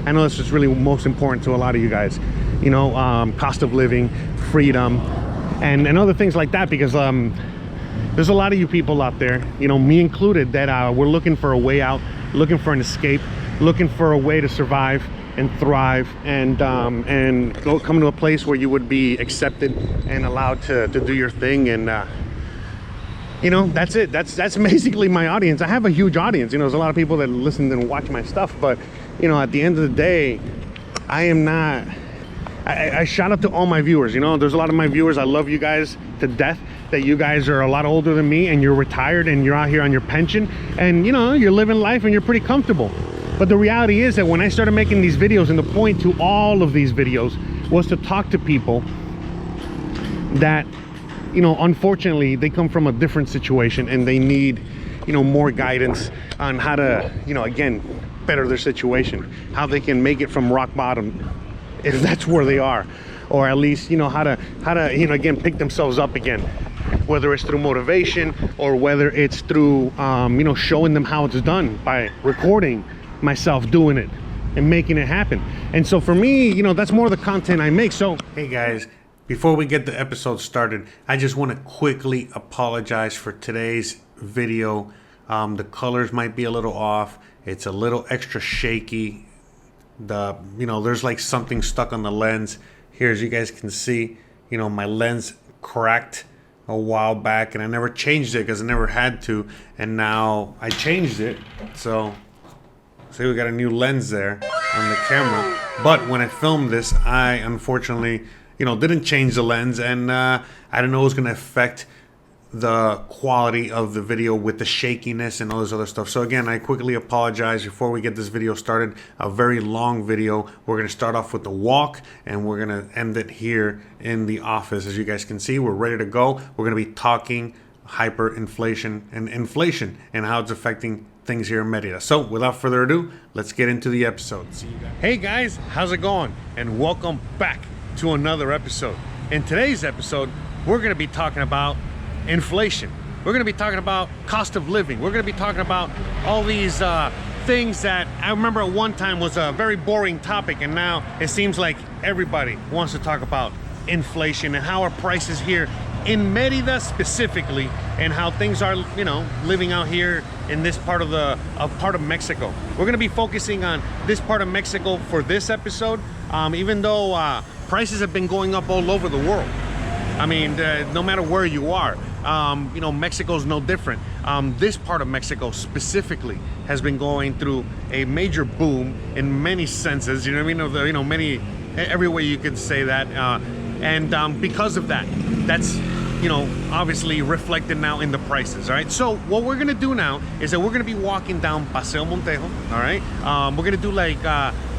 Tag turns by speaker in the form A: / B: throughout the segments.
A: I know this is really most important to a lot of you guys, you know, cost of living, freedom, and other things like that, because there's a lot of you people out there, you know, me included, that we're looking for a way out, looking for an escape, looking for a way to survive and thrive, and come to a place where you would be accepted and allowed to do your thing. And you know, that's it. That's basically my audience. I have a huge audience. You know, there's a lot of people that listen and watch my stuff, but you know, at the end of the day, I am not. I shout out to all my viewers. You know, there's a lot of my viewers. I love you guys to death. That you guys are a lot older than me, and you're retired, and you're out here on your pension, and you know, you're living life and you're pretty comfortable. But the reality is that when I started making these videos, and the point to all of these videos was to talk to people that, you know, unfortunately they come from a different situation and they need, you know, more guidance on how to, you know, again, better their situation, how they can make it from rock bottom, if that's where they are, or at least, you know, how to, you know, again, pick themselves up again, whether it's through motivation or whether it's through, you know, showing them how it's done by recording myself doing it and making it happen. And so for me, you know, that's more of the content I make. So hey guys, before we get the episode started, I just want to quickly apologize for today's video. The colors might be a little off. It's a little extra shaky. You know, there's like something stuck on the lens here. As you guys can see, you know, my lens cracked a while back, and I never changed it because I never had to, and now I changed it. So see, we got a new lens there on the camera, but when I filmed this, I unfortunately, you know, didn't change the lens, and I didn't know it was going to affect the quality of the video with the shakiness and all this other stuff. So again, I quickly apologize before we get this video started. A very long video. We're going to start off with the walk, and we're going to end it here in the office. As you guys can see, we're ready to go. We're going to be talking hyperinflation and inflation and how it's affecting things here in Merida. So without further ado, let's get into the episode. See you guys. Hey guys, how's it going? And welcome back to another episode. In today's episode, we're going to be talking about inflation. We're going to be talking about cost of living. We're going to be talking about all these things that I remember at one time was a very boring topic, and now it seems like everybody wants to talk about inflation and how our prices here in Merida specifically, and how things are, you know, living out here in this part of Mexico. We're going to be focusing on this part of Mexico for this episode, even though prices have been going up all over the world. I mean, no matter where you are, you know, Mexico's no different. This part of Mexico specifically has been going through a major boom in many senses. You know what I mean? You know, every way you could say that. And because of that, that's, you know, obviously reflected now in the prices. All right. So what we're gonna do now is that we're gonna be walking down Paseo Montejo. All right. We're gonna do like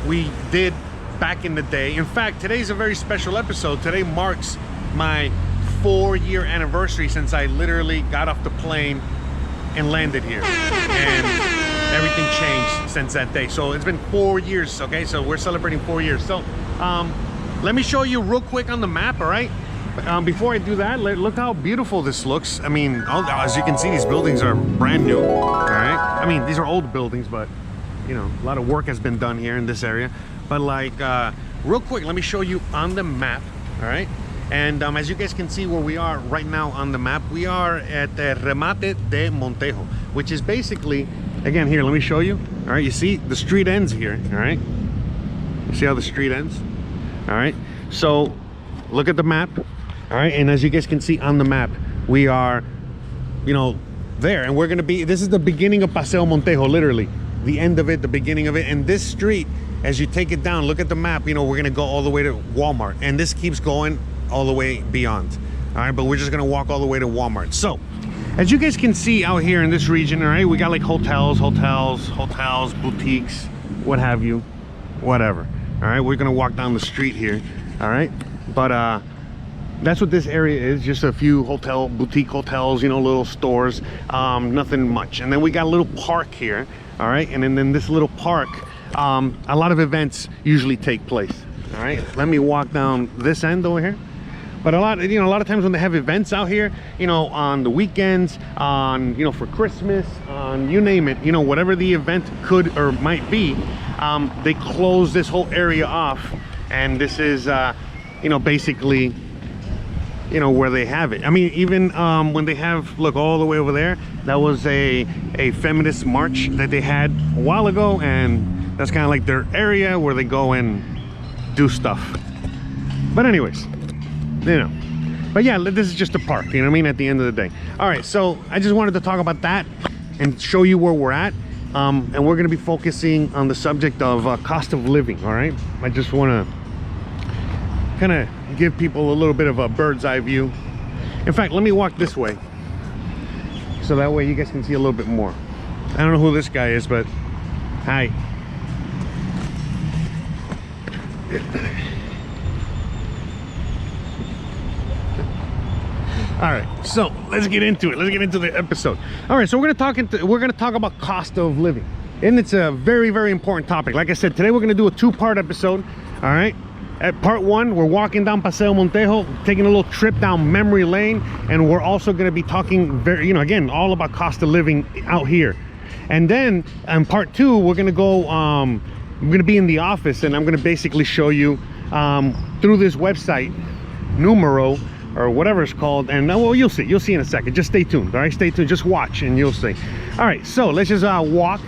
A: we did back in the day. In fact, today's a very special episode. Today marks my 4-year anniversary since I literally got off the plane and landed here, and everything changed since that day. So it's been 4 years. Okay, so we're celebrating 4 years. So let me show you real quick on the map. All right, before I do that, look how beautiful this looks. I mean, as you can see, these buildings are brand new. All right, I mean, these are old buildings, but you know, a lot of work has been done here in this area. But like real quick, let me show you on the map. All right. And as you guys can see where we are right now on the map, we are at the Remate de Montejo, which is basically, again, here, let me show you. All right, you see the street ends here, all right? You see how the street ends? All right, so look at the map, all right? And as you guys can see on the map, we are, you know, there. And we're gonna be, this is the beginning of Paseo Montejo, literally. The end of it, the beginning of it. And this street, as you take it down, look at the map, you know, we're gonna go all the way to Walmart. And this keeps going all the way beyond. All right, but we're just gonna walk all the way to Walmart. So as you guys can see out here in this region, all right, we got like hotels, boutiques, what have you, whatever. All right, we're gonna walk down the street here. All right, but that's what this area is, just a few boutique hotels, you know, little stores, nothing much. And then we got a little park here. All right, and then in this little park, a lot of events usually take place. All right, let me walk down this end over here. But a lot of times when they have events out here, you know, on the weekends, on, you know, for Christmas, on, you name it, you know, whatever the event could or might be, they close this whole area off, and this is you know, basically, you know, where they have it. I mean, even when they have, look, all the way over there, that was a feminist march that they had a while ago, and that's kind of like their area where they go and do stuff. But anyways, you know, but yeah, this is just a park, you know what I mean, at the end of the day. All right, so I just wanted to talk about that and show you where we're at, and we're going to be focusing on the subject of cost of living. All right, I just want to kind of give people a little bit of a bird's eye view. In fact, let me walk this way so that way you guys can see a little bit more. I don't know who this guy is, but hi. All right, so let's get into it. Let's get into the episode. All right, so we're gonna talk about cost of living, and it's a very, very important topic. Like I said, today we're gonna do a two-part episode. All right, at part one, we're walking down Paseo Montejo, taking a little trip down memory lane, and we're also gonna be talking you know, again, all about cost of living out here. And then in part two, we're gonna go. I'm gonna be in the office, and I'm gonna basically show you through this website, Numero, or whatever it's called, and well, you'll see in a second. Just stay tuned. All right, stay tuned, just watch and you'll see. All right, so let's just walk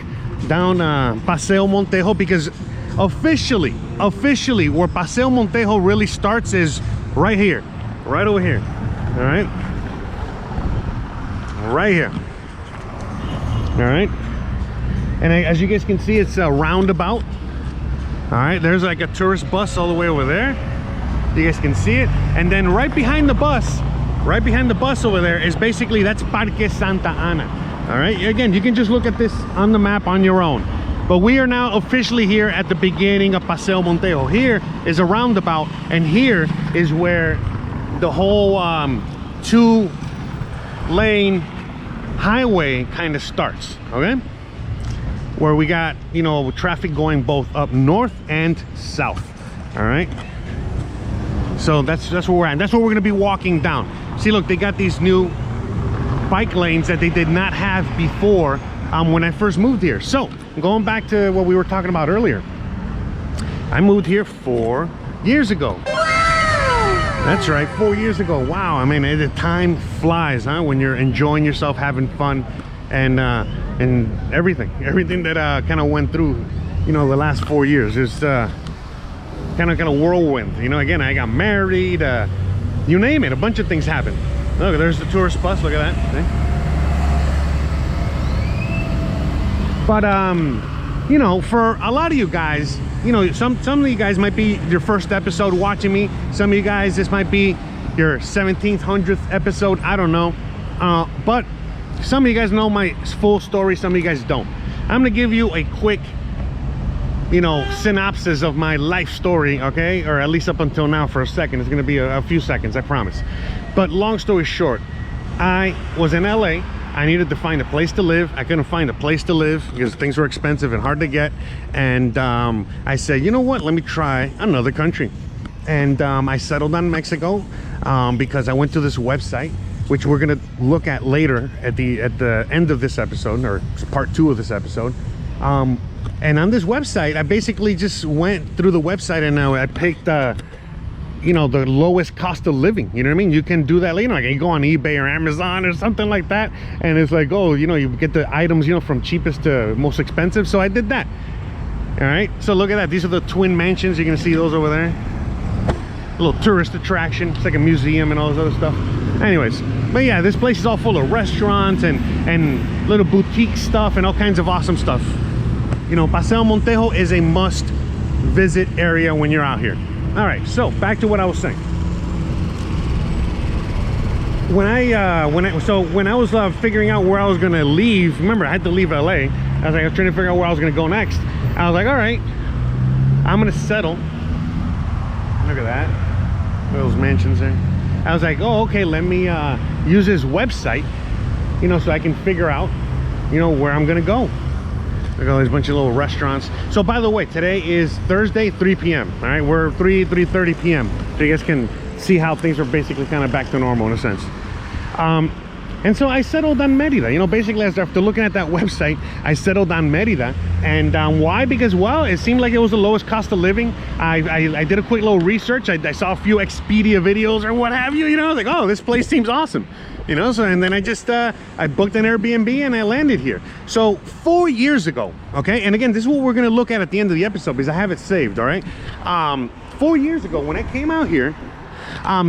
A: down Paseo Montejo, because officially where Paseo Montejo really starts is right here, right over here. All right, right here. All right, and as you guys can see, it's a roundabout. All right, there's like a tourist bus all the way over there. You guys can see it, and then right behind the bus over there is basically, that's Parque Santa Ana. All right, again, you can just look at this on the map on your own, but we are now officially here at the beginning of Paseo Montejo. Here is a roundabout, and here is where the whole 2-lane highway kind of starts. Okay, where we got, you know, traffic going both up north and south. All right, so that's where we're at. That's where we're going to be walking down. See, look, they got these new bike lanes that they did not have before when I first moved here. So going back to what we were talking about earlier, I moved here 4 years ago. Wow! That's right, 4 years ago. Wow, I mean, the time flies, huh? When you're enjoying yourself, having fun, and everything that kind of went through, you know, the last 4 years is kind of whirlwind. You know, again, I got married, you name it, a bunch of things happened. Look, there's the tourist bus, look at that. See? But you know, for a lot of you guys, you know, some of you guys might be your first episode watching me. Some of you guys, this might be your 17th, 100th episode, I don't know. But some of you guys know my full story, some of you guys don't. I'm gonna give you a quick, you know, synopsis of my life story, okay? Or at least up until now for a second. It's gonna be a few seconds, I promise. But long story short, I was in LA. I needed to find a place to live. I couldn't find a place to live because things were expensive and hard to get. And I said, you know what? Let me try another country. And I settled on Mexico because I went to this website, which we're gonna look at later at the end of this episode, or part 2 of this episode. And on this website, I basically just went through the website, and I picked, you know, the lowest cost of living. You know what I mean? You can do that later. Like, you go on eBay or Amazon or something like that, and it's like, oh, you know, you get the items, you know, from cheapest to most expensive. So I did that. All right. So look at that. These are the twin mansions. You're gonna see those over there. A little tourist attraction. It's like a museum and all this other stuff. Anyways, but yeah, this place is all full of restaurants and little boutique stuff and all kinds of awesome stuff. You know, Paseo Montejo is a must visit area when you're out here. All right, so back to what I was saying. When I was figuring out where I was gonna leave, remember I had to leave LA. I was trying to figure out where I was gonna go next. I was like, all right, I'm gonna settle. Look at that, those mansions there. I was like, oh, okay, let me use this website, you know, so I can figure out, you know, where I'm gonna go. Look at all these bunch of little restaurants. So by the way, today is Thursday, 3 p.m. All right, we're 3:30 p.m. so you guys can see how things are basically kind of back to normal in a sense. And so I settled on Merida. You know, basically after looking at that website, I settled on Merida. And why? Because, well, it seemed like it was the lowest cost of living. I did a quick little research. I saw a few Expedia videos or what have you, you know. I was like, oh, this place seems awesome, you know. So, and then I just I booked an Airbnb and I landed here. So 4 years ago, okay, and again, this is what we're gonna look at the end of the episode because I have it saved. All right, 4 years ago when I came out here,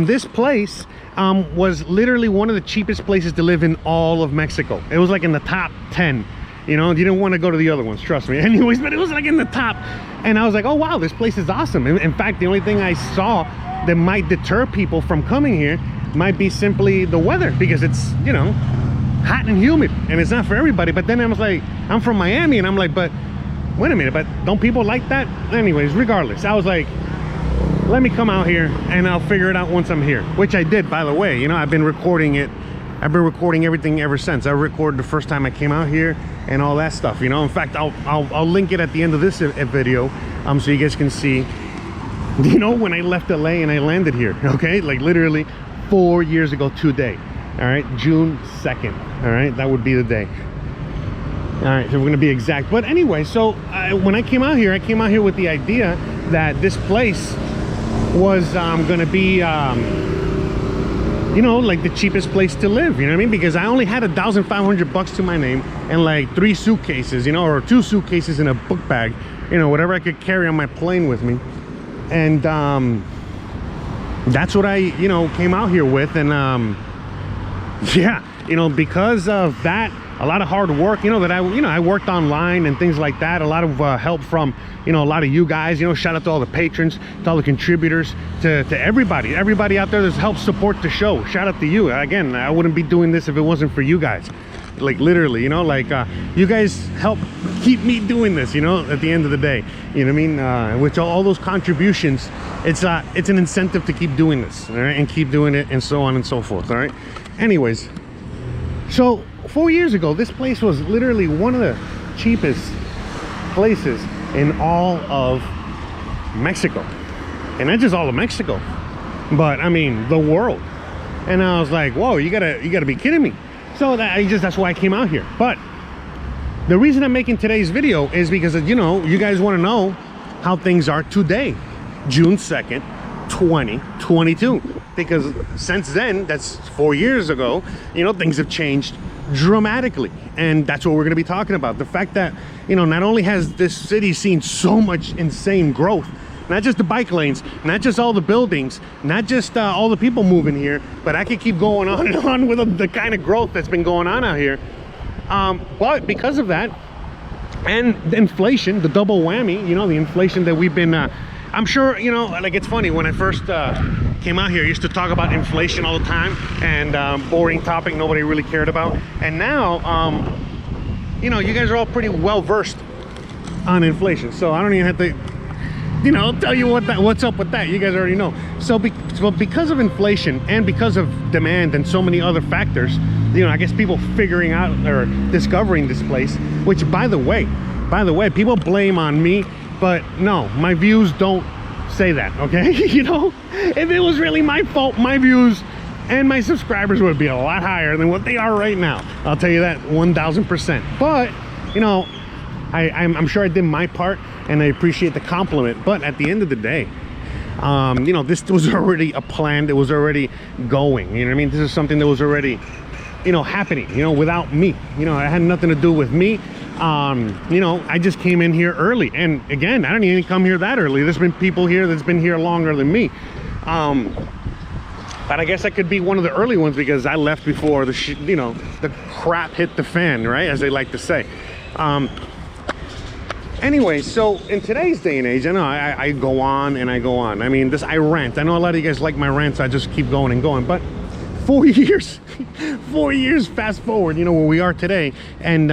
A: this place was literally one of the cheapest places to live in all of Mexico. It was like in the top 10. You know, you didn't want to go to the other ones, trust me. Anyways, but it was like in the top. And I was like, oh wow, this place is awesome. In fact, the only thing I saw that might deter people from coming here might be simply the weather, because it's, you know, hot and humid and it's not for everybody. But then I was like, I'm from Miami, and I'm like, but wait a minute, but don't people like that? Anyways, regardless, I was like, let me come out here and I'll figure it out once I'm here, which I did, by the way. You know, I've been recording it. I've been recording everything ever since. I recorded the first time I came out here and all that stuff, you know. In fact, I'll link it at the end of this video, so you guys can see, you know, when I left LA and I landed here, okay? Like literally 4 years ago today, all right? June 2nd, all right? That would be the day. All right, so we're gonna be exact. But anyway, so when I came out here with the idea that this place was gonna be you know, like the cheapest place to live, you know what I mean? Because I only had $1,500 to my name and like 3 suitcases, you know, or 2 suitcases in a book bag, you know, whatever I could carry on my plane with me. And that's what I, you know, came out here with. And yeah, you know, because of that, a lot of hard work, you know, that I worked online and things like that. A lot of help from, you know, a lot of you guys, you know. Shout out to all the patrons, to all the contributors, to everybody out there that's helped support the show. Shout out to you. Again, I wouldn't be doing this if it wasn't for you guys. Like literally, you know, like you guys help keep me doing this, you know, at the end of the day, you know what I mean? Which all those contributions, it's an incentive to keep doing this, all right, and keep doing it, and so on and so forth. All right, anyways, so 4 years ago, this place was literally one of the cheapest places in all of Mexico. And not just all of Mexico, but I mean the world. And I was like, whoa, you gotta be kidding me. So that's why I came out here. But the reason I'm making today's video is because, you know, you guys want to know how things are today, June 2nd, 2022. Because since then, that's 4 years ago, you know, things have changed dramatically. And that's what we're going to be talking about. The fact that, you know, not only has this city seen so much insane growth, not just the bike lanes, not just all the buildings, not just all the people moving here, but I could keep going on and on with the kind of growth that's been going on out here. But because of that, and the inflation, the double whammy, you know, the inflation that we've been, I'm sure, you know, like it's funny, when I first came out here, I used to talk about inflation all the time, and boring topic nobody really cared about. And now, you know, you guys are all pretty well versed on inflation, so I don't even have to, you know, tell you what's up with that. You guys already know. So because of inflation and because of demand and so many other factors, you know, I guess people figuring out or discovering this place, which by the way, people blame on me, but no, my views don't say that, okay? You know, if it was really my fault, my views and my subscribers would be a lot higher than what they are right now. I'll tell you that 1000%. But, you know, I'm sure I did my part, and I appreciate the compliment. But at the end of the day, you know, this was already a plan that was already going. You know what I mean? This is something that was already, you know, happening, you know, without me. You know, it had nothing to do with me. You know, I just came in here early. And again, I don't even come here that early. There's been people here that's been here longer than me. But I guess I could be one of the early ones because I left before you know, the crap hit the fan, right? As they like to say. Anyway, so in today's day and age, I know I go on and I go on. I mean, I rant. I know a lot of you guys like my rants. I just keep going and going. But 4 years, 4 years fast forward, you know, where we are today. And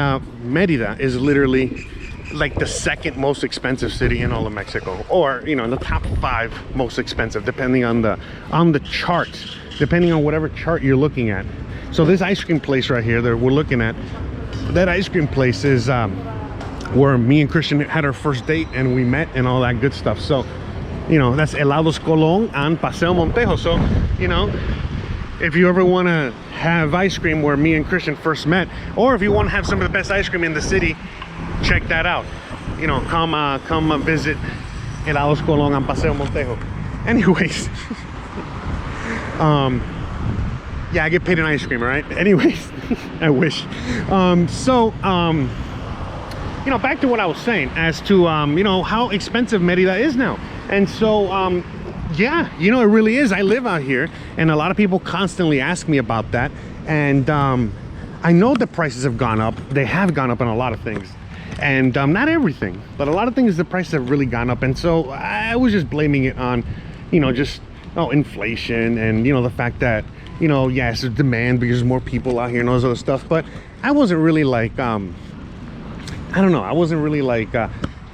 A: Merida is literally like the 2nd most expensive city in all of Mexico. Or, you know, in the top 5 most expensive, depending on the chart. Depending on whatever chart you're looking at. So this ice cream place right here that we're looking at, that ice cream place is... where me and Christian had our first date and we met and all that good stuff. So You know, that's Helados Colón and Paseo Montejo. So, you know, if you ever want to have ice cream where me and Christian first met, or if you want to have some of the best ice cream in the city, check that out. You know, come visit Helados Colón and Paseo Montejo. Anyways, yeah, I get paid in ice cream, all right? Anyways, I wish. You know, back to what I was saying as to you know, how expensive Merida is now. And so yeah, you know, it really is. I live out here, and a lot of people constantly ask me about that. And I know the prices have gone up. They have gone up on a lot of things, and not everything, but a lot of things, the prices have really gone up. And so I was just blaming it on, you know, just inflation, and you know, the fact that, you know, yes, there's demand because there's more people out here and all this other stuff. But I wasn't really like I don't know, I wasn't really like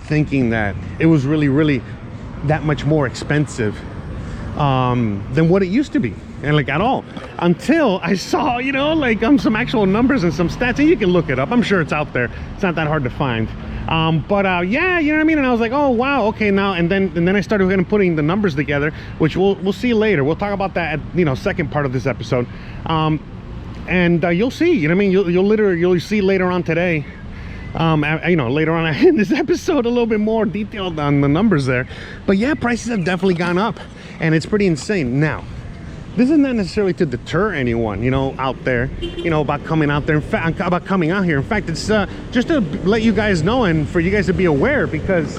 A: thinking that it was really that much more expensive than what it used to be, and like at all, until I saw, you know, like some actual numbers and some stats, and you can look it up. I'm sure it's out there. It's not that hard to find. Yeah, you know what I mean. And I was like, oh wow, okay, now and then I started kind of putting the numbers together, which we'll see later. We'll talk about that at, you know, second part of this episode. And you'll see, you know what I mean, you'll see later on today, you know, later on in this episode, a little bit more detailed on the numbers there. But yeah, prices have definitely gone up, and it's pretty insane. Now, this is not necessarily to deter anyone, you know, out there, you know, about coming out there. In fact, about coming out here. In fact, it's just to let you guys know, and for you guys to be aware, because,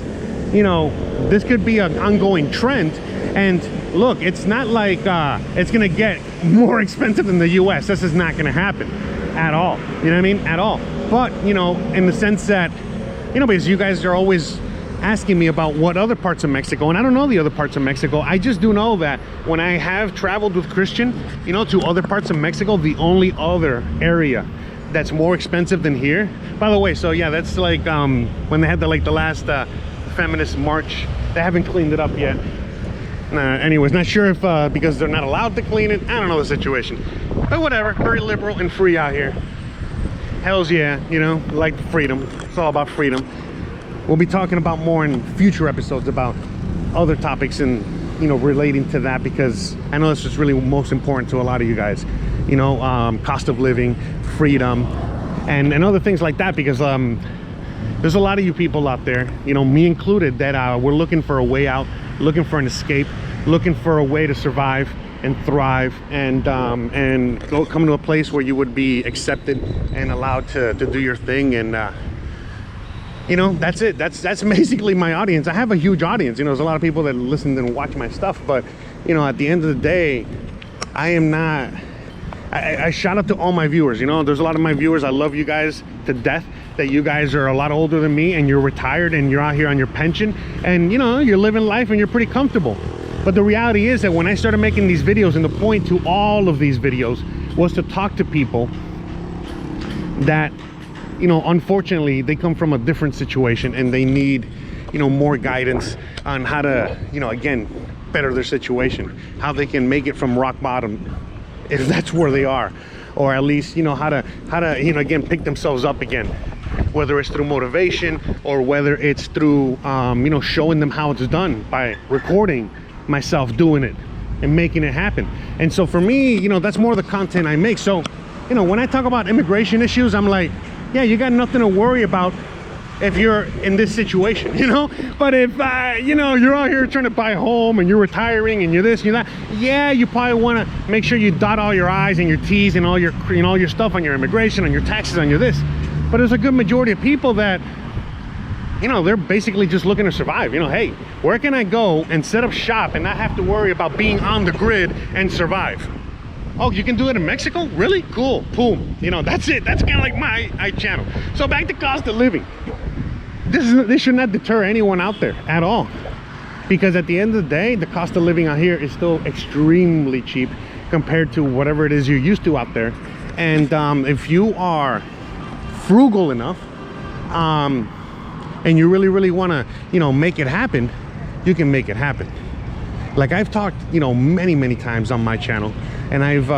A: you know, this could be an ongoing trend. And look, it's not like it's gonna get more expensive than the US. This is not gonna happen at all, you know what I mean, at all. But, you know, in the sense that, you know, because you guys are always asking me about what other parts of Mexico, and I don't know the other parts of Mexico. I just do know that when I have traveled with Christian, you know, to other parts of Mexico, the only other area that's more expensive than here, by the way, so yeah, that's like when they had the last feminist march. They haven't cleaned it up yet. Anyways, not sure if because they're not allowed to clean it, I don't know the situation, but whatever. Very liberal and free out here. Hells yeah, you know, like freedom. It's all about freedom. We'll be talking about more in future episodes about other topics and, you know, relating to that, because I know this is really most important to a lot of you guys, you know, cost of living, freedom, and other things like that, because there's a lot of you people out there, you know, me included, that we're looking for a way out, looking for an escape, looking for a way to survive and thrive, and come to a place where you would be accepted and allowed to do your thing. And you know, that's it. That's basically my audience. I have a huge audience. You know, there's a lot of people that listen and watch my stuff, but you know, at the end of the day, I am not. I shout out to all my viewers. You know, there's a lot of my viewers. I love you guys to death. That you guys are a lot older than me, and you're retired, and you're out here on your pension, and you know, you're living life, and you're pretty comfortable. But the reality is that when I started making these videos, and the point to all of these videos was to talk to people that, you know, unfortunately they come from a different situation, and they need, you know, more guidance on how to, you know, again, better their situation, how they can make it from rock bottom, if that's where they are, or at least, you know, how to, you know, again, pick themselves up again, whether it's through motivation or whether it's through, you know, showing them how it's done by recording myself doing it and making it happen. And so for me, you know, that's more the content I make. So, you know, when I talk about immigration issues, I'm like, yeah, you got nothing to worry about if you're in this situation, you know. But if you know, you're out here trying to buy a home, and you're retiring, and you're this, you're that, yeah, you probably want to make sure you dot all your I's and your T's and all your, you know, all your stuff on your immigration, on your taxes, on your this. But there's a good majority of people that, you know, they're basically just looking to survive. You know, hey, where can I go and set up shop and not have to worry about being on the grid and survive? Oh, you can do it in Mexico? Really? Cool. Boom. You know, that's it. That's kind of like my channel. So back to cost of living. This should not deter anyone out there at all, because at the end of the day, the cost of living out here is still extremely cheap compared to whatever it is you're used to out there. And if you are frugal enough, and you really want to, you know, make it happen, you can make it happen. Like I've talked, you know, many times on my channel, and I've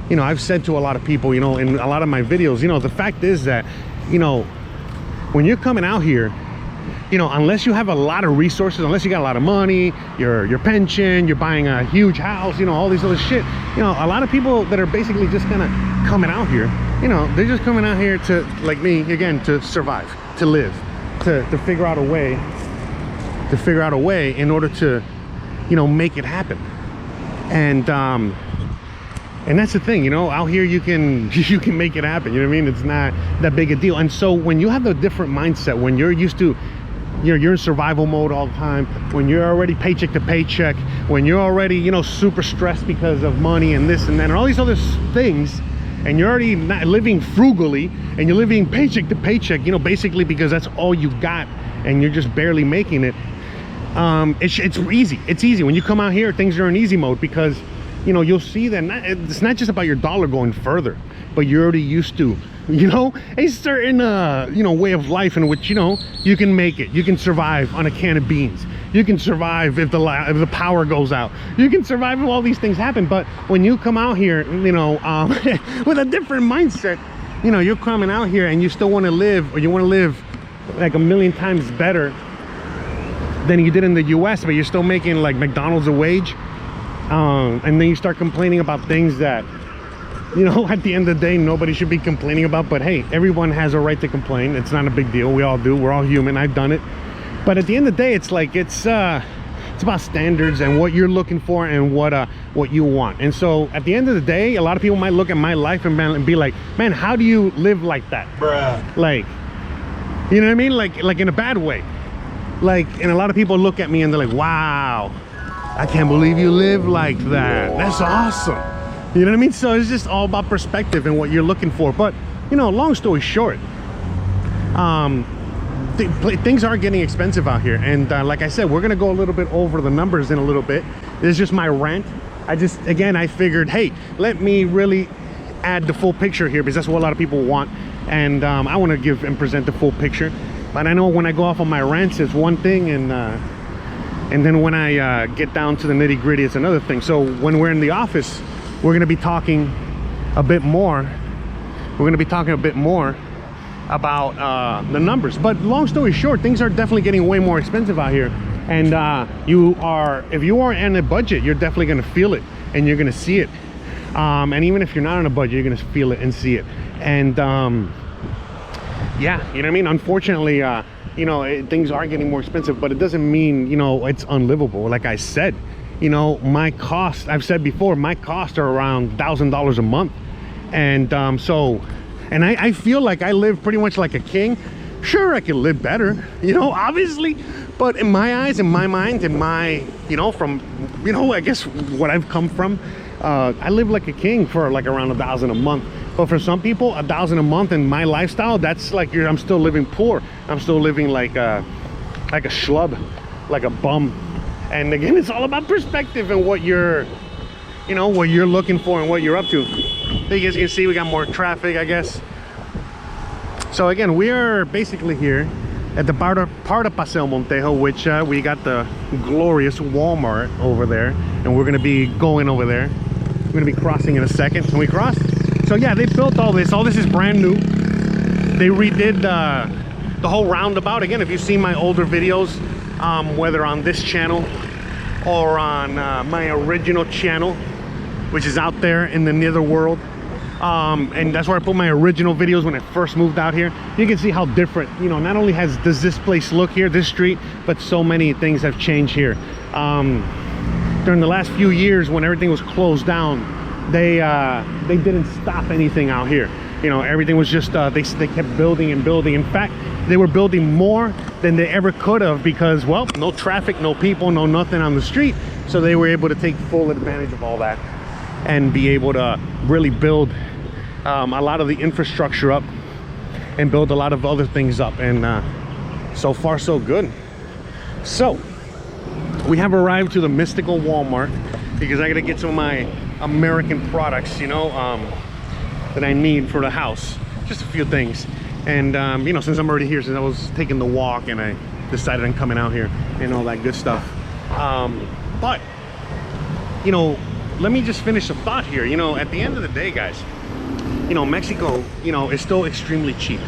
A: you know, I've said to a lot of people, you know, in a lot of my videos, you know, the fact is that, you know, when you're coming out here, you know, unless you have a lot of resources, unless you got a lot of money, your pension, you're buying a huge house, you know, all these other shit, you know, a lot of people that are basically just kind of coming out here, you know, they're just coming out here to, like me, again, to survive, to live, to figure out a way, in order to, you know, make it happen. And that's the thing, you know, out here you can make it happen, you know what I mean? It's not that big a deal. And so when you have a different mindset, when you're used to, you're in survival mode all the time, when you're already paycheck to paycheck, when you're already, you know, super stressed because of money and this and that and all these other things, and you're already not living frugally, and you're living paycheck to paycheck, you know, basically because that's all you got, and you're just barely making it. It's easy when you come out here. Things are in easy mode, because, you know, you'll see that it's not just about your dollar going further, but you're already used to, you know, a certain you know, way of life in which, you know, you can make it, you can survive on a can of beans, you can survive if the power goes out, you can survive if all these things happen. But when you come out here, you know, with a different mindset, you know, you're coming out here and you still want to live, or you want to live like a million times better than you did in the US, but you're still making like McDonald's a wage, and then you start complaining about things that, you know, at the end of the day, nobody should be complaining about. But hey, everyone has a right to complain. It's not a big deal. We all do. We're all human. I've done it. But at the end of the day, it's like, it's about standards and what you're looking for and what you want. And so at the end of the day, a lot of people might look at my life and be like, man, how do you live like that, bruh? Like, you know what I mean? Like in a bad way. Like, and a lot of people look at me and they're like, wow, I can't believe you live like that. That's awesome. You know what I mean? So it's just all about perspective and what you're looking for. But, you know, long story short, things are getting expensive out here. And like I said, we're going to go a little bit over the numbers in a little bit. This is just my rant. I figured, hey, let me really add the full picture here, because that's what a lot of people want. And I want to give and present the full picture. But I know when I go off on my rants, it's one thing, and then when I get down to the nitty gritty, it's another thing. So when we're in the office, we're going to be talking a bit more. We're going to be talking a bit more about the numbers. But long story short, things are definitely getting way more expensive out here. And if you are in a budget, you're definitely going to feel it, and you're going to see it. And even if you're not on a budget, you're going to feel it and see it. And yeah, you know what I mean? Unfortunately, you know, things are getting more expensive, but it doesn't mean, you know, it's unlivable. Like I said, you know, my costs, I've said before, my costs are around $1,000 a month. And and I feel like I live pretty much like a king. Sure, I can live better, you know, obviously, but in my eyes, in my mind, in my, you know, from, you know, I guess what I've come from, I live like a king for like around $1,000 a month. But for some people, $1,000 a month in my lifestyle, that's like, I'm still living poor. I'm still living like a schlub, like a bum. And again, it's all about perspective and what you're, you know, what you're looking for and what you're up to. You guys can see we got more traffic, I guess. So again, we are basically here at the part of Paseo Montejo, which we got the glorious Walmart over there, and we're gonna be going over there. We're gonna be crossing in a second. Can we cross? So yeah, they built all this. All this is brand new. They redid the whole roundabout. Again, if you've seen my older videos, whether on this channel or on my original channel, which is out there in the netherworld, and that's where I put my original videos when I first moved out here. You can see how different, you know, not only does this place look here, this street, but so many things have changed here. During the last few years when everything was closed down, they didn't stop anything out here. You know, everything was just they kept building and building. In fact, they were building more than they ever could have, because, well, no traffic, no people, no nothing on the street. So they were able to take full advantage of all that and be able to really build a lot of the infrastructure up and build a lot of other things up. And so far so good. So we have arrived to the mystical Walmart, because I gotta get some of my American products, you know, that I need for the house. Just a few things. And you know, since I'm already here, since I was taking the walk and I decided on coming out here and all that good stuff, but you know, let me just finish the thought here. You know, at the end of the day, guys, you know, Mexico, you know, is still extremely cheap.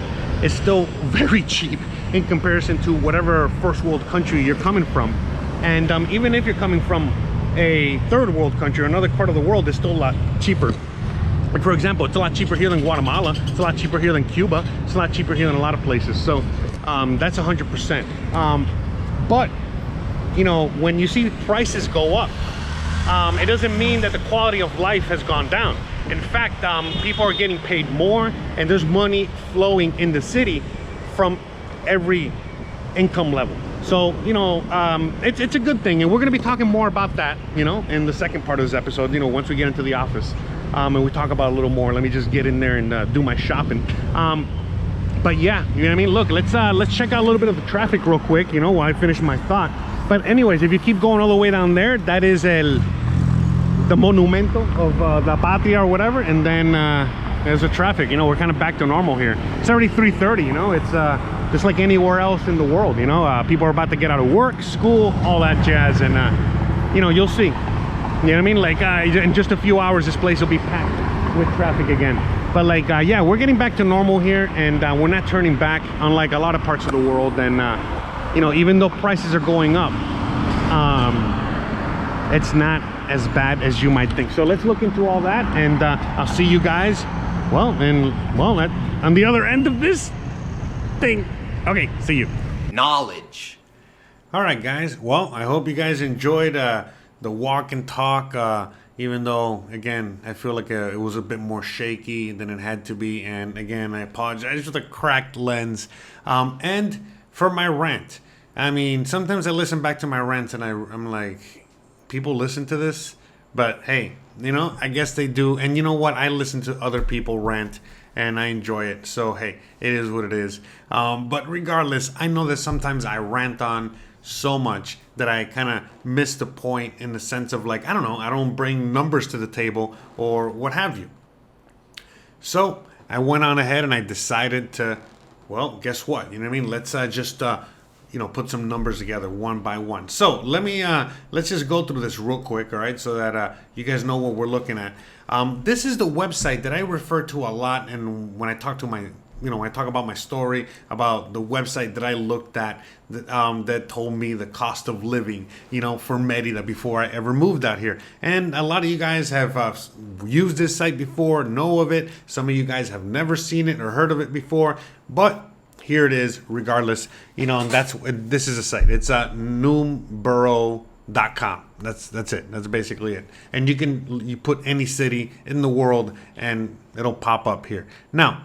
A: It's still very cheap. in comparison to whatever first world country you're coming from. And even if you're coming from a third world country or another part of the world, it's still a lot cheaper. Like for example, it's a lot cheaper here than Guatemala, it's a lot cheaper here than Cuba, it's a lot cheaper here than a lot of places. So that's 100%. But you know, when you see prices go up, it doesn't mean that the quality of life has gone down. In fact, people are getting paid more, and there's money flowing in the city from every income level. So, you know, it's a good thing, and we're going to be talking more about that, you know, in the second part of this episode, you know, once we get into the office, and we talk about it a little more. Let me just get in there and do my shopping. But yeah, you know what I mean? Look, let's check out a little bit of the traffic real quick, you know, while I finish my thought. But anyways, if you keep going all the way down there, that is the monumento of La Patria or whatever, and then there's the traffic. You know, we're kind of back to normal here. It's already 3:30, you know, it's just like anywhere else in the world, you know. People are about to get out of work, school, all that jazz, and you know, you'll see. You know what I mean? Like in just a few hours, this place will be packed with traffic again. But like, yeah, we're getting back to normal here, and we're not turning back, unlike a lot of parts of the world. And you know, even though prices are going up, it's not as bad as you might think. So let's look into all that, and I'll see you guys, well, on the other end of this thing. Okay, see you.
B: Knowledge.
A: All right, guys. Well, I hope you guys enjoyed the walk and talk, even though, again, I feel like it was a bit more shaky than it had to be. And again, I apologize for the cracked lens and for my rant. I mean, sometimes I listen back to my rants and I'm like, people listen to this? But hey, you know, I guess they do. And you know what? I listen to other people rant and I enjoy it. So hey, it is what it is. But regardless, I know that sometimes I rant on so much that I kind of miss the point, in the sense of like, I don't know, I don't bring numbers to the table or what have you. So I went on ahead and I decided to, well, guess what? You know what I mean? Let's just you know, put some numbers together one by one. So let's just go through this real quick, all right, so that you guys know what we're looking at. This is the website that I refer to a lot, and when I talk to my, you know, when I talk about my story, about the website that I looked at that told me the cost of living, you know, for Merida before I ever moved out here. And a lot of you guys have used this site before, know of it. Some of you guys have never seen it or heard of it before, but here it is regardless, you know. And this is a site. It's numero.com. That's it. That's basically it. And you put any city in the world and it'll pop up here. Now,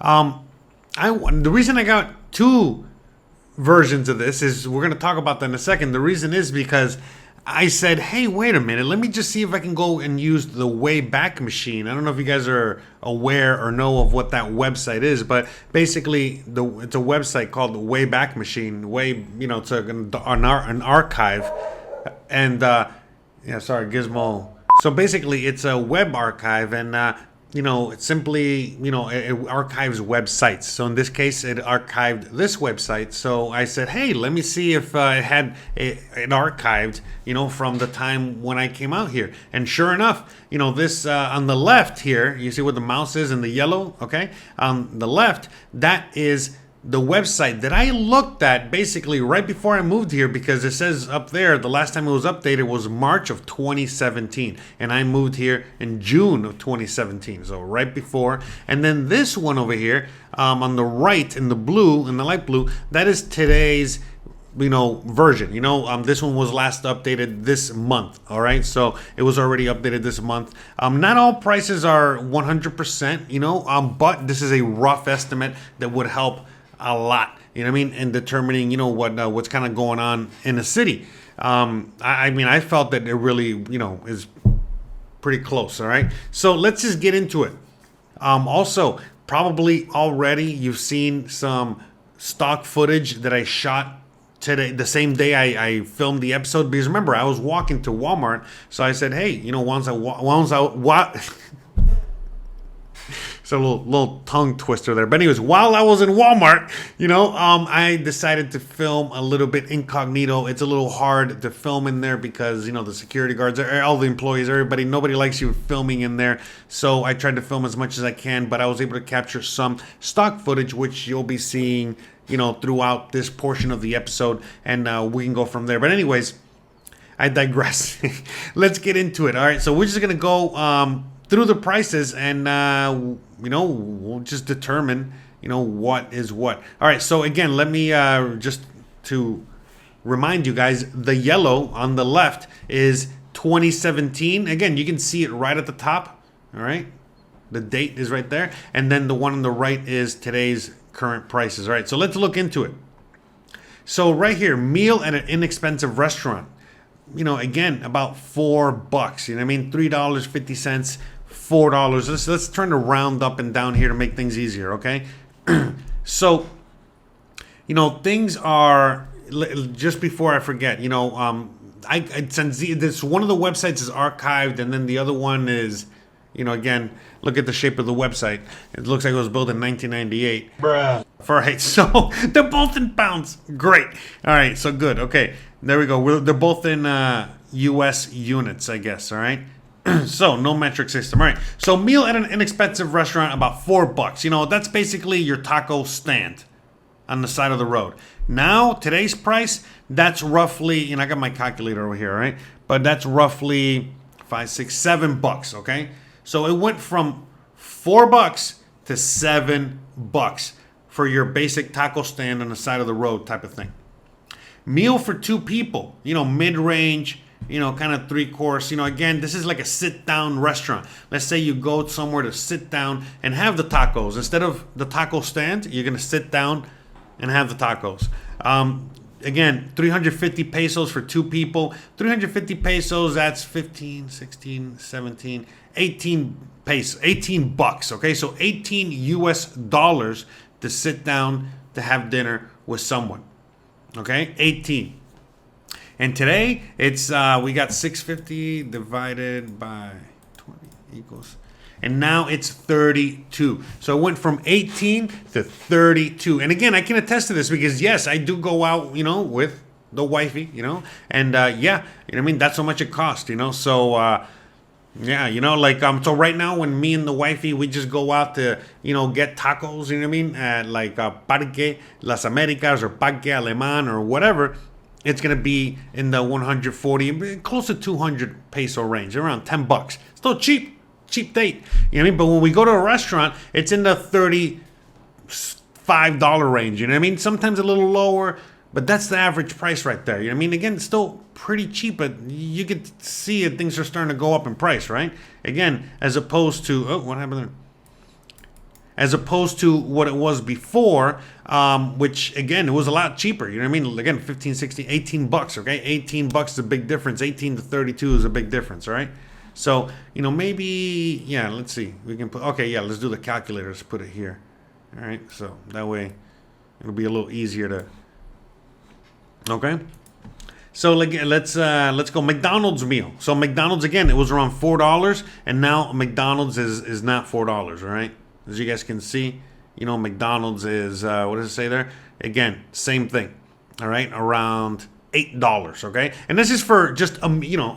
A: the reason I got two versions of this is, we're going to talk about that in a second. The reason is because I said, hey, wait a minute, let me just see if I can go and use the Wayback Machine. I don't know if you guys are aware or know of what that website is, but basically it's a website called the Wayback Machine. You know, it's an archive. And yeah, sorry, Gizmo. So basically it's a web archive, and you know, it simply, you know, it archives websites. So in this case, it archived this website. So I said, hey, let me see if it had it archived, you know, from the time when I came out here. And sure enough, you know, this on the left here, you see where the mouse is in the yellow, okay? On the left, that is the website that I looked at basically right before I moved here, because it says up there the last time it was updated was March of 2017, and I moved here in June of 2017, so right before. And then this one over here on the right in the blue, in the light blue, that is today's, you know, version. You know, this one was last updated this month. All right, so it was already updated this month. Not all prices are 100%, you know, but this is a rough estimate that would help a lot, you know what I mean, in determining, you know, what's kind of going on in the city. I mean, I felt that it really, you know, is pretty close. All right, so let's just get into it. Also, probably already you've seen some stock footage that I shot today, the same day I filmed the episode, because remember, I was walking to Walmart, so I said, hey, you know, once I It's a little tongue twister there. But anyways, while I was in Walmart, you know, I decided to film a little bit incognito. It's a little hard to film in there because, you know, the security guards, all the employees, nobody likes you filming in there. So I tried to film as much as I can, but I was able to capture some stock footage, which you'll be seeing you know, throughout this portion of the episode, and we can go from there. But anyways, I digress. Let's get into it. All right, so we're just gonna go through the prices, and you know, we'll just determine, you know, what is what. All right, so again, let me just to remind you guys, the yellow on the left is 2017. Again, you can see it right at the top. All right, the date is right there, and then the one on the right is today's current prices. All right, so let's look into it. So right here, meal at an inexpensive restaurant. You know, again, about $4. You know what I mean? $3.50, $4. Let's turn the round up and down here to make things easier, okay? So, you know, things are, just before I forget, you know, this one of the websites is archived, and then the other one is, you know, again, look at the shape of the website. It looks like it was built in 1998. Bruh. All right, so they're both in pounds. Great. All right, so good. Okay, there we go. They're both in U.S. units, I guess. All right. So no metric system. All right. So meal at an inexpensive restaurant, about $4. You know, that's basically your taco stand on the side of the road. Now, today's price, that's roughly, you know, I got my calculator over here, all right? But that's roughly $5, $6, $7, okay? So it went from $4 to $7 for your basic taco stand on the side of the road type of thing. Meal for 2 people, you know, mid-range, you know, kind of 3-course. You know, again, this is like a sit-down restaurant. Let's say you go somewhere to sit down and have the tacos. Instead of the taco stand, you're going to sit down and have the tacos. Again, 350 pesos for 2 people. 350 pesos, that's 15, 16, 17, 18 pesos, $18, okay? So 18 US dollars to sit down to have dinner with someone, okay? 18. And today, it's we got 650 divided by 20 equals, and now it's 32. So it went from 18 to 32. And again, I can attest to this because yes, I do go out, you know, with the wifey, you know, and yeah, you know what I mean? That's how much it costs, you know. So yeah, you know, like so right now when me and the wifey, we just go out to, you know, get tacos, you know what I mean, at like Parque Las Americas or Parque Alemán or whatever, it's gonna be in the 140, close to 200 peso range, around $10. Still cheap date, you know what I mean? But when we go to a restaurant, it's in the $35 range, you know what I mean? Sometimes a little lower, but that's the average price right there, you know what I mean? Again, it's still pretty cheap, but you can see that things are starting to go up in price, right? Again, as opposed to, oh, what happened there? As opposed to what it was before, which again, it was a lot cheaper, you know what I mean? Again, 15, 16, $18, okay? $18 is a big difference. 18 to 32 is a big difference, all right? So, you know, maybe, yeah, let's see. We can put, okay, yeah, let's do the calculator. Let's put it here. All right, so that way it'll be a little easier to, okay? So let's go McDonald's meal. So McDonald's, again, it was around $4, and now McDonald's is not $4, all right? As you guys can see, you know, McDonald's is, what does it say there? Again, same thing, all right? Around $8, okay? And this is for just you know,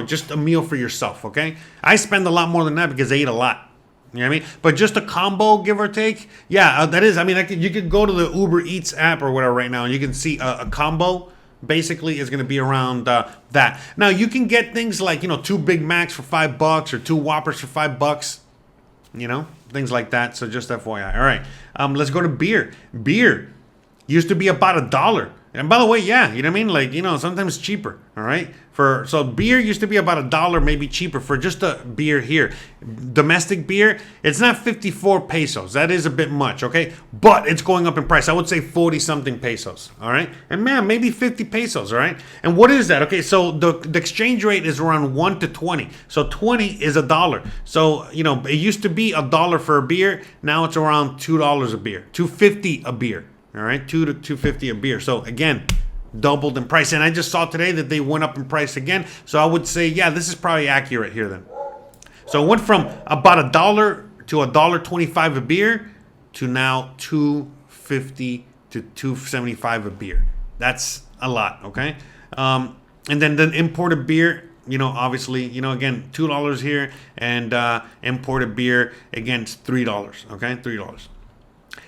A: just a meal for yourself, okay? I spend a lot more than that because I eat a lot. You know what I mean? But just a combo, give or take, yeah, that is. I mean, you could go to the Uber Eats app or whatever right now, and you can see a combo basically is going to be around that. Now you can get things like, you know, 2 Big Macs for $5 or 2 Whoppers for $5, you know, things like that. So just FYI. All right, let's go to beer. Beer used to be about $1. And by the way, yeah, you know what I mean? Like, you know, sometimes cheaper, all right? So beer used to be about $1, maybe cheaper for just a beer here. Domestic beer, it's not 54 pesos. That is a bit much, okay? But it's going up in price. I would say 40-something pesos, all right? And man, maybe 50 pesos, all right? And what is that? Okay, so the exchange rate is around 1 to 20. So 20 is $1. So, you know, it used to be $1 for a beer. Now it's around $2 a beer, $2.50 a beer. All right, $2 to $2.50 a beer. So again, doubled in price. And I just saw today that they went up in price again. So I would say, yeah, this is probably accurate here then. So it went from about $1 to $1.25 a beer to now $2.50 to $2.75 a beer. That's a lot, okay? And then the imported beer, you know, obviously, you know, again, $2 here, and imported beer, again, it's $3, okay? $3.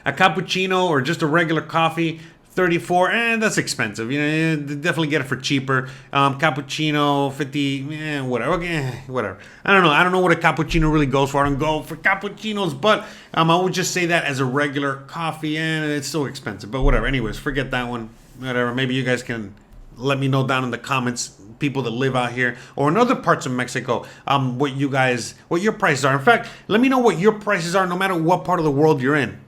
B: A cappuccino or just a regular coffee, 34, that's expensive. You know, you definitely get it for cheaper. Cappuccino, 50, whatever. Okay, whatever. I don't know what a cappuccino really goes for. I don't go for cappuccinos, but I would just say that as a regular coffee, and it's still expensive. But whatever. Anyways, forget that one. Whatever. Maybe you guys can let me know down in the comments, people that live out here or in other parts of Mexico, what your prices are. In fact, let me know what your prices are no matter what part of the world you're in.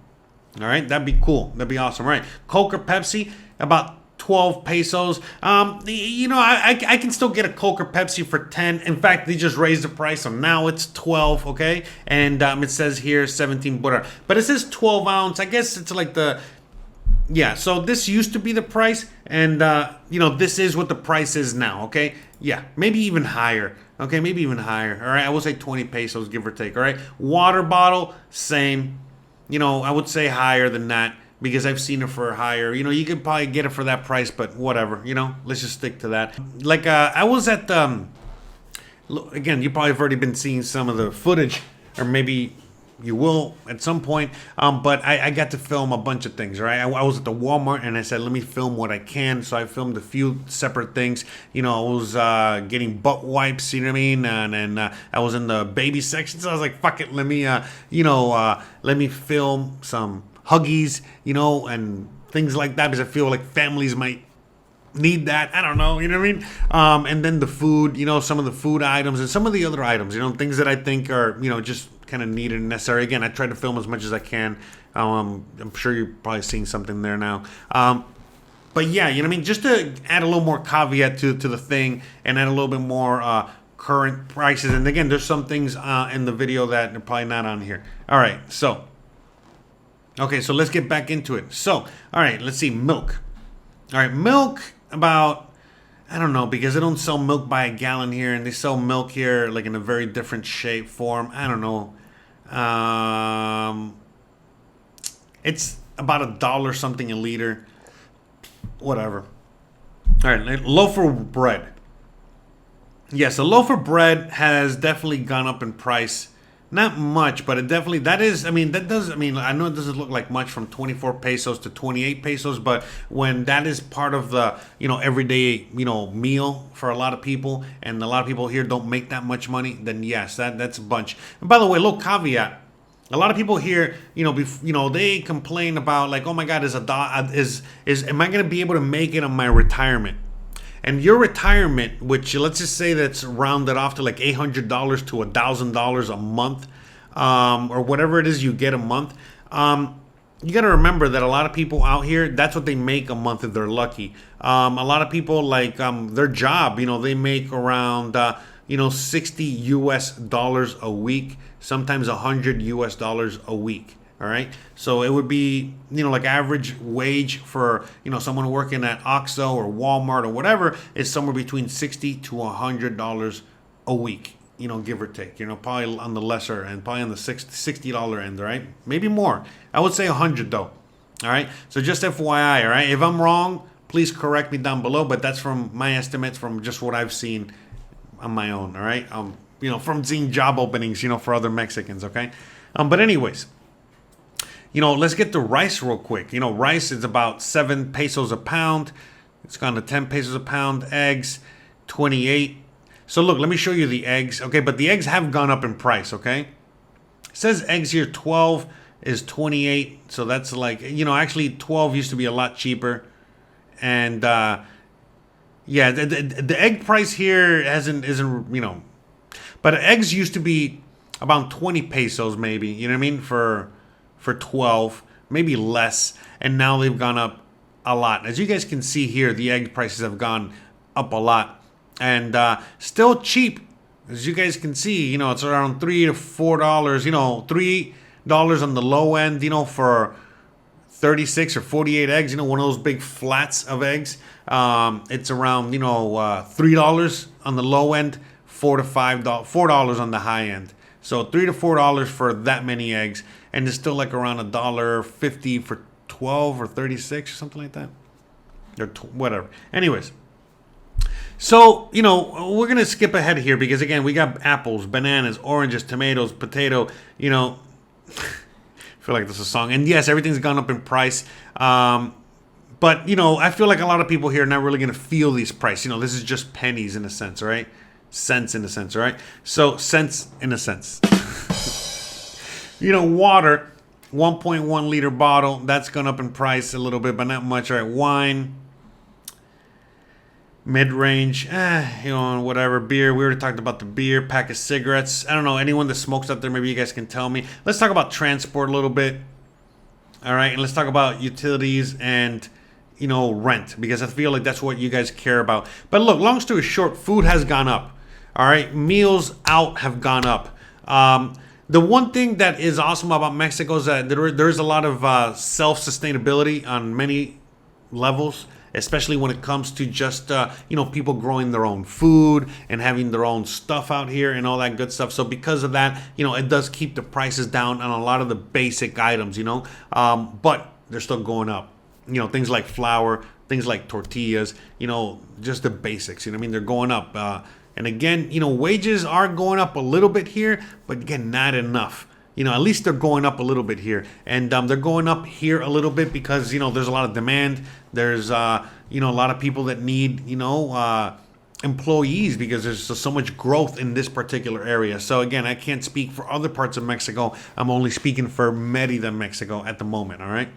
B: All right, that'd be cool. That'd be awesome. All right, Coke or Pepsi, about 12 pesos. You know, I can still get a Coke or Pepsi for 10. In fact, they just raised the price, so now it's 12, okay? And it says here 17 butter. But it says 12 ounce. I guess it's like yeah, so this used to be the price, and, you know, this is what the price is now, okay? Yeah, maybe even higher. Okay, maybe even higher. All right, I will say 20 pesos, give or take, all right? Water bottle, same. You know, I would say higher than that because I've seen it for higher. You know, you could probably get it for that price, but whatever. You know, let's just stick to that. Like, I was at again, you probably have already been seeing some of the footage, or maybe you will at some point. But I got to film a bunch of things, right? I was at the Walmart and I said, let me film what I can. So I filmed a few separate things. You know, I was getting butt wipes, you know what I mean? And then I was in the baby section. So I was like, fuck it, let me, let me film some Huggies, you know, and things like that because I feel like families might need that. I don't know, you know what I mean? And then the food, you know, some of the food items and some of the other items, you know, things that I think are, you know, just kind of needed and necessary. Again, I try to film as much as I can. I'm sure you're probably seeing something there now. But yeah, you know what I mean? Just to add a little more caveat to the thing and add a little bit more current prices. And again, there's some things in the video that are probably not on here. All right, so. Okay, so let's get back into it. So, all right, let's see, milk. All right, milk about, I don't know, because they don't sell milk by a gallon here, and they sell milk here like in a very different shape, form. I don't know. It's about $1 something a liter. Whatever. All right, loaf of bread. Yes, a loaf of bread has definitely gone up in price. Not much, but it definitely, I know it doesn't look like much from 24 pesos to 28 pesos, but when that is part of the, you know, everyday, you know, meal for a lot of people, and a lot of people here don't make that much money, then yes, that's a bunch. And by the way, a little caveat. A lot of people here, you know, they complain about like, oh my God, am I going to be able to make it on my retirement? And your retirement, which let's just say that's rounded off to like $800 to $1,000 a month, or whatever it is you get a month, you got to remember that a lot of people out here, that's what they make a month if they're lucky. A lot of people, like their job, you know, they make around, $60 US a week, sometimes $100 US a week. All right. So it would be, you know, like average wage for, you know, someone working at Oxxo or Walmart or whatever is somewhere between $60 to $100 a week, you know, give or take, you know, probably on the lesser end, probably on the $60 end. All right. Maybe more. I would say 100 though. All right. So just FYI. All right. If I'm wrong, please correct me down below. But that's from my estimates from just what I've seen on my own. All right. You know, from seeing job openings, you know, for other Mexicans. OK. But anyways. You know, let's get to rice real quick. You know, rice is about 7 pesos a pound. It's gone to 10 pesos a pound. Eggs, 28. So look, let me show you the eggs. Okay, but the eggs have gone up in price, okay? It says eggs here, 12 is 28. So that's like, you know, actually 12 used to be a lot cheaper. And, yeah, the egg price here isn't, you know. But eggs used to be about 20 pesos maybe, you know what I mean, for 12, maybe less, and now they've gone up a lot. As you guys can see here, the egg prices have gone up a lot, and still cheap. As you guys can see, you know, it's around $3 to $4, you know, $3 on the low end, you know, for 36 or 48 eggs, you know, one of those big flats of eggs. It's around, you know, $3 on the low end, $4 to $4 on the high end. So $3 to $4 for that many eggs, and it's still like around $1.50 for 12 or 36 or something like that, or whatever. Anyways, so you know we're gonna skip ahead here because again we got apples, bananas, oranges, tomatoes, potato. You know, feel like this is a song. And yes, everything's gone up in price. But, you know, I feel like a lot of people here are not really going to feel these prices. You know, this is just pennies in a sense, right? Cents in a sense, right? So, cents in a sense. You know, water, 1.1 liter bottle. That's gone up in price a little bit, but not much. All right, wine. Mid-range, you know, whatever. Beer, we already talked about the beer. Pack of cigarettes. I don't know, anyone that smokes out there, maybe you guys can tell me. Let's talk about transport a little bit. All right, and let's talk about utilities and, you know, rent, because I feel like that's what you guys care about. But look, long story short, food has gone up. All right, meals out have gone up. The one thing that is awesome about Mexico is that there is a lot of self-sustainability on many levels, especially when it comes to just, you know, people growing their own food and having their own stuff out here and all that good stuff. So because of that, you know, it does keep the prices down on a lot of the basic items, you know, but they're still going up. You know, things like flour, things like tortillas, you know, just the basics, you know what I mean? They're going up. And again, you know, wages are going up a little bit here, but again, not enough. You know, at least they're going up a little bit here. And they're going up here a little bit because, you know, there's a lot of demand. There's, you know, a lot of people that need, you know, employees because there's so much growth in this particular area. So, again, I can't speak for other parts of Mexico. I'm only speaking for Merida, Mexico at the moment, all right?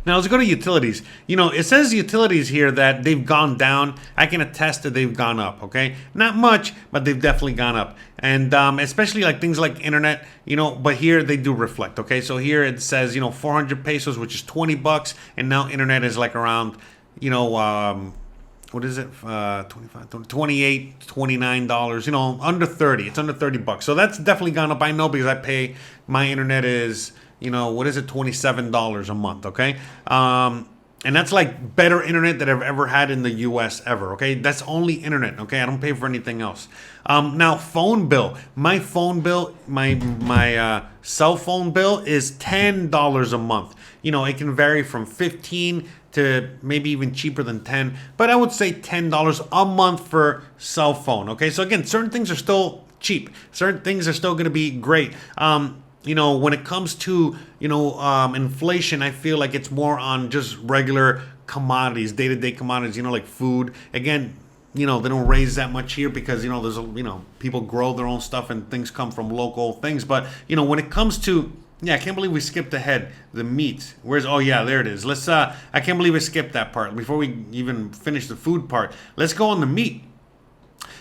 B: Now, let's go to utilities. You know, it says utilities here that they've gone down. I can attest that they've gone up, okay? Not much, but they've definitely gone up. And especially like things like internet, you know, but here they do reflect, okay? So here it says, you know, 400 pesos, which is 20 bucks. And now internet is like around, you know, what is it? 25, 28, $29, you know, under 30. It's under 30 bucks. So that's definitely gone up. I know because I pay, my internet is, you know, what is it? $27 a month, okay? And that's like better internet that I've ever had in the US ever, okay? That's only internet, okay? I don't pay for anything else. Now, phone bill. My phone bill, my cell phone bill is $10 a month. You know, it can vary from 15 to maybe even cheaper than 10, but I would say $10 a month for cell phone, okay? So again, certain things are still cheap. Certain things are still going to be great. You know, when it comes to, you know, inflation, I feel like it's more on just regular commodities, day-to-day commodities, you know, like food. Again, you know, they don't raise that much here because, you know, there's, you know, people grow their own stuff and things come from local things. But, you know, when it comes to, yeah, I can't believe we skipped ahead. The meat. Where's, oh, yeah, there it is. Let's, I can't believe we skipped that part. Before we even finish the food part, let's go on the meat.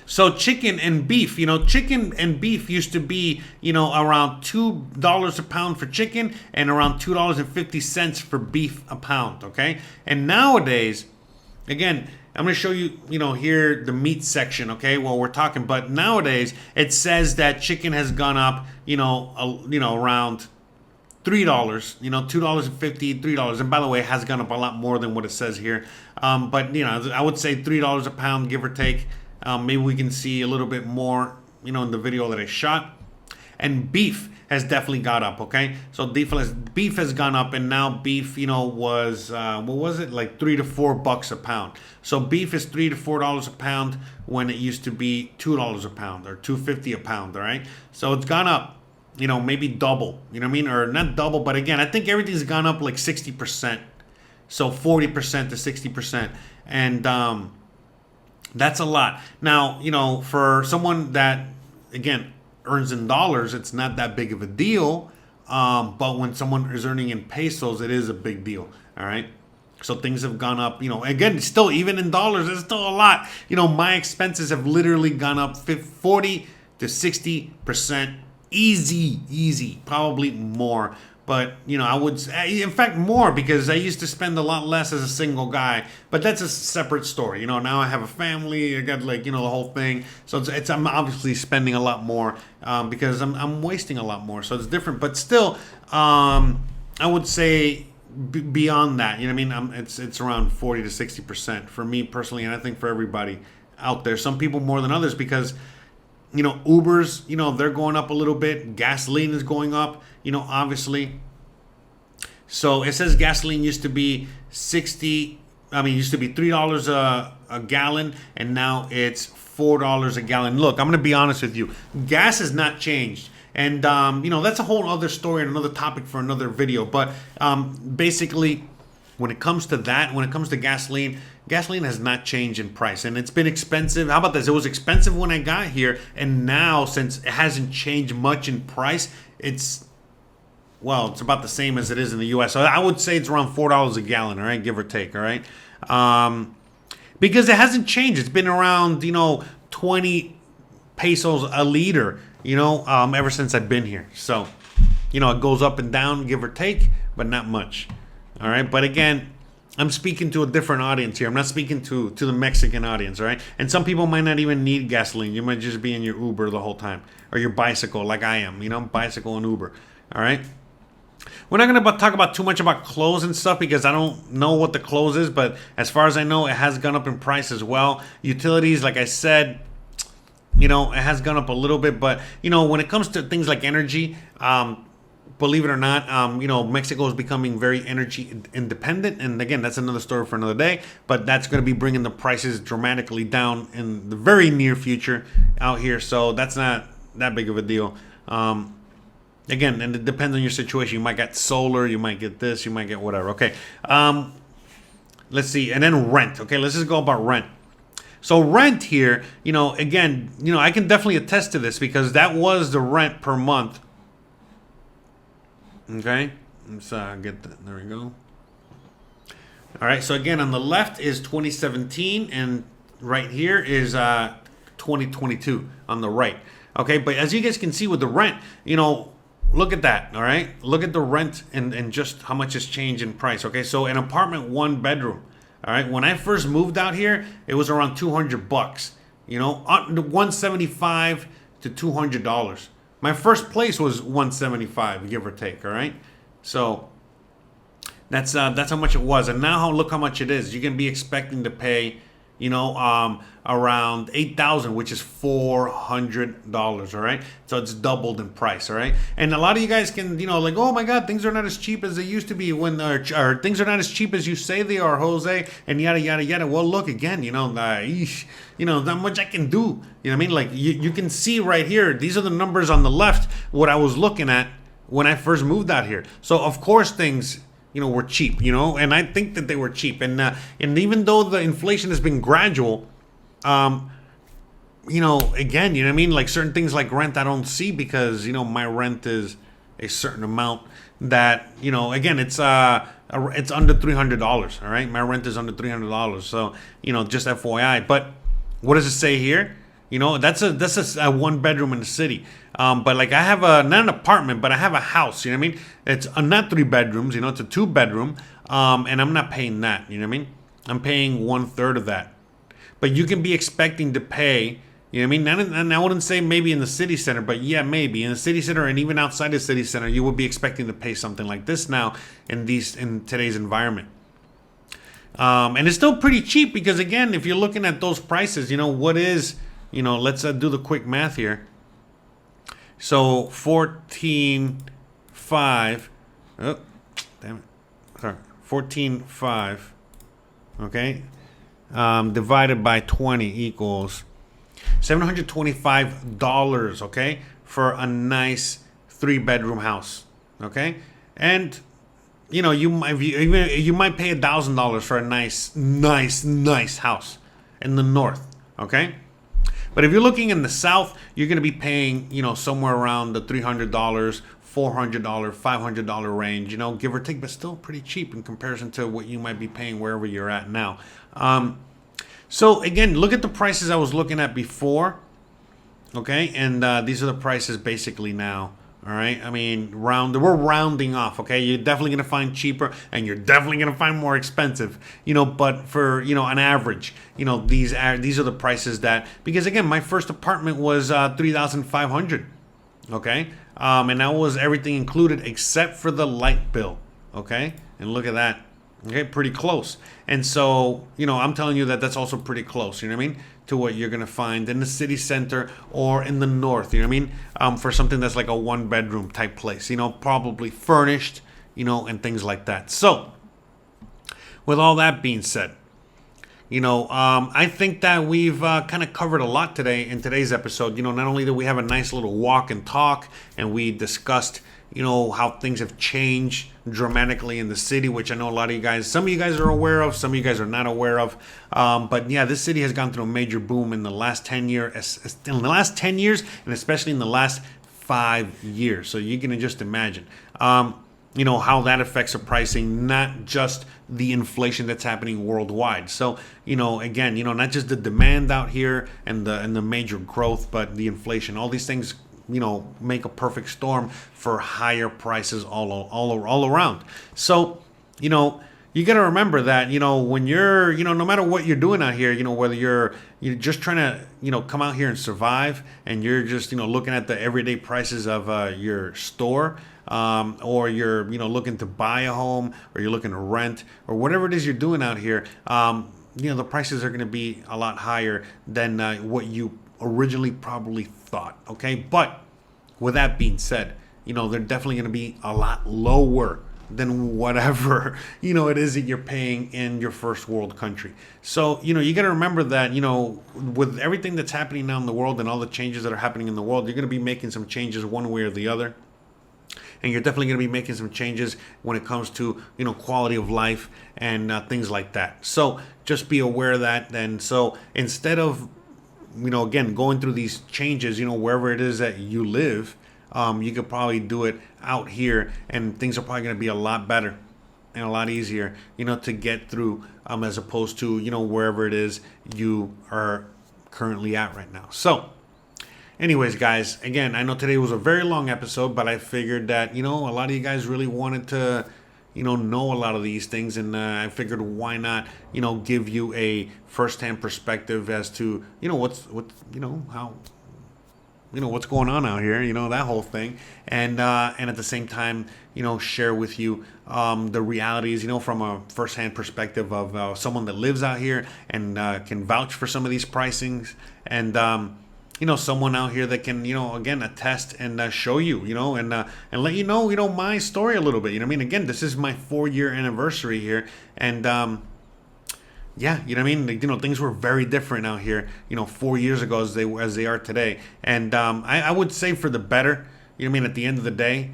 B: So chicken and beef, you know, chicken and beef used to be, you know, around $2 a pound for chicken and around $2.50 for beef a pound, okay? And nowadays, again, I'm going to show you, you know, here the meat section, okay? Well, we're talking, but nowadays it says that chicken has gone up, you know, around $3, you know, $2.50, $3. And by the way, it has gone up a lot more than what it says here. But, you know, I would say $3 a pound, give or take. Maybe we can see a little bit more, you know, in the video that I shot. And beef has definitely got up, okay? So beef has gone up, and now beef, you know, was, what was it? Like $3 to $4 a pound. So beef is $3 to $4 a pound when it used to be $2 a pound or $2.50 a pound, all right? So it's gone up, you know, maybe double, you know what I mean? Or not double, but again, I think everything's gone up like 60%. So 40% to 60%. And, that's a lot. Now, you know, for someone that, again, earns in dollars, it's not that big of a deal. But when someone is earning in pesos, it is a big deal. All right. So things have gone up, you know, again, still, even in dollars, it's still a lot. You know, my expenses have literally gone up 40 to 60%. Easy, probably more. But, you know, I would, in fact, more, because I used to spend a lot less as a single guy. But that's a separate story. You know, now I have a family. I got, like, you know, the whole thing. So I'm obviously spending a lot more because I'm wasting a lot more. So it's different. But still, I would say beyond that, you know what I mean? It's around 40 to 60% for me personally. And I think for everybody out there. Some people more than others because, you know, Ubers, you know, they're going up a little bit. Gasoline is going up, you know, obviously. So it says gasoline used to be used to be $3 a gallon, and now it's $4 a gallon. Look, I'm going to be honest with you. Gas has not changed. And you know, that's a whole other story and another topic for another video. But basically, when it comes to that, when it comes to gasoline, gasoline has not changed in price, and it's been expensive. How about this? It was expensive when I got here, and now, since it hasn't changed much in price, it's about the same as it is in the U.S. So I would say it's around $4 a gallon, all right, give or take, all right, because it hasn't changed. It's been around, you know, 20 pesos a liter, you know, ever since I've been here. So, you know, it goes up and down, give or take, but not much. All right, but again, I'm speaking to a different audience here. I'm not speaking to the Mexican audience, all right? And some people might not even need gasoline. You might just be in your Uber the whole time, or your bicycle, like I am, you know, bicycle and Uber, all right? We're not going to talk about too much about clothes and stuff because I don't know what the clothes is, but as far as I know, it has gone up in price as well. Utilities, like I said, you know, it has gone up a little bit, but, you know, when it comes to things like energy, believe it or not, you know, Mexico is becoming very energy independent. And again, that's another story for another day. But that's going to be bringing the prices dramatically down in the very near future out here. So that's not that big of a deal. Again, and it depends on your situation. You might get solar, you might get this, you might get whatever. Okay. Let's see. And then rent. Okay, let's just go about rent. So rent here, you know, again, you know, I can definitely attest to this because that was the rent per month. Okay, let's get that. There we go. All right, so again, on the left is 2017, and right here is 2022 on the right. Okay, but as you guys can see with the rent, you know, look at that. All right, look at the rent and just how much has changed in price. Okay, so an apartment, 1 bedroom. All right, when I first moved out here, it was around $200. You know, $175 to $200. My first place was $175, give or take. All right, so that's how much it was, and now look how much it is. You can be expecting to pay, you know, around $8,000, which is $400. All right, so it's doubled in price. All right, and a lot of you guys can, you know, like, oh my God, things are not as cheap as they used to be when, or things are not as cheap as you say they are, Jose, and yada yada yada. Well, look again, you know, you know, not much I can do. You know what I mean? Like you can see right here, these are the numbers on the left, what I was looking at when I first moved out here. So of course things, you know, were cheap, you know, and I think that they were cheap. And even though the inflation has been gradual, you know, again, you know what I mean? Like certain things like rent I don't see because, you know, my rent is a certain amount that, you know, again, it's under $300. All right. My rent is under $300. So, you know, just FYI. But what does it say here? You know, that's a 1 bedroom in the city. But like I have not an apartment, but I have a house. You know what I mean? It's not 3 bedrooms. You know, it's a 2 bedroom. And I'm not paying that. You know what I mean? I'm paying 1/3 of that. But you can be expecting to pay. You know what I mean? And I wouldn't say maybe in the city center, but yeah, maybe in the city center and even outside the city center, you would be expecting to pay something like this now in today's environment. And it's still pretty cheap because again, if you're looking at those prices, you know what is. You know, let's do the quick math here. So 14.5. Oh, damn it. Sorry, 14.5. Okay, divided by 20 equals $725. Okay, for a nice 3-bedroom house. Okay, and you know you might pay $1,000 for a nice house in the north. Okay. But if you're looking in the south, you're going to be paying, you know, somewhere around the $300, $400, $500 range, you know, give or take, but still pretty cheap in comparison to what you might be paying wherever you're at now. So again, look at the prices I was looking at before, okay, and these are the prices basically now. All right, I mean, we're rounding off, okay? You're definitely going to find cheaper, and you're definitely going to find more expensive, you know, but for, you know, on average, you know, these are the prices that, because again, my first apartment was $3,500, okay? And that was everything included except for the light bill, okay? And look at that, okay, pretty close. And so, you know, I'm telling you that that's also pretty close, you know what I mean, to what you're going to find in the city center or in the north, you know what I mean, for something that's like a 1-bedroom type place, you know, probably furnished, you know, and things like that. So with all that being said, I think that we've kind of covered a lot today in today's episode. Not only did we have a nice little walk and talk, and we discussed, how things have changed dramatically in the city, which I know a lot of you guys, some of you guys are aware of, some of you guys are not aware of. But yeah, this city has gone through a major boom in the last 10 years, and especially in the last 5 years. So you can just imagine. How that affects the pricing, not just the inflation that's happening worldwide. So, again, not just the demand out here and the major growth, but the inflation. All these things, make a perfect storm for higher prices all around. So, you got to remember that, when you're, no matter what you're doing out here, whether you're just trying to, come out here and survive, and you're just, looking at the everyday prices of your store, or you're, looking to buy a home, or you're looking to rent, or whatever it is you're doing out here, the prices are going to be a lot higher than what you originally probably thought. Okay. But with that being said, they're definitely going to be a lot lower than whatever, it is that you're paying in your first world country. So, you got to remember that, with everything that's happening now in the world and all the changes that are happening in the world, you're going to be making some changes one way or the other. And you're definitely going to be making some changes when it comes to, quality of life and things like that. So just be aware of that. And so instead of, again, going through these changes, wherever it is that you live, you could probably do it out here, and things are probably going to be a lot better and a lot easier, to get through, as opposed to, wherever it is you are currently at right now. So anyways, guys, again, I know today was a very long episode, but I figured that, a lot of you guys really wanted to, know a lot of these things. And I figured why not, give you a firsthand perspective as to, what's going on out here, that whole thing. And at the same time, share with you the realities, from a firsthand perspective of someone that lives out here and can vouch for some of these pricings. And, someone out here that can, again, attest and show you, and let you know, my story a little bit. Again, this is my 4-year anniversary here. And, yeah, things were very different out here, 4 years ago as they are today. And I would say for the better, at the end of the day.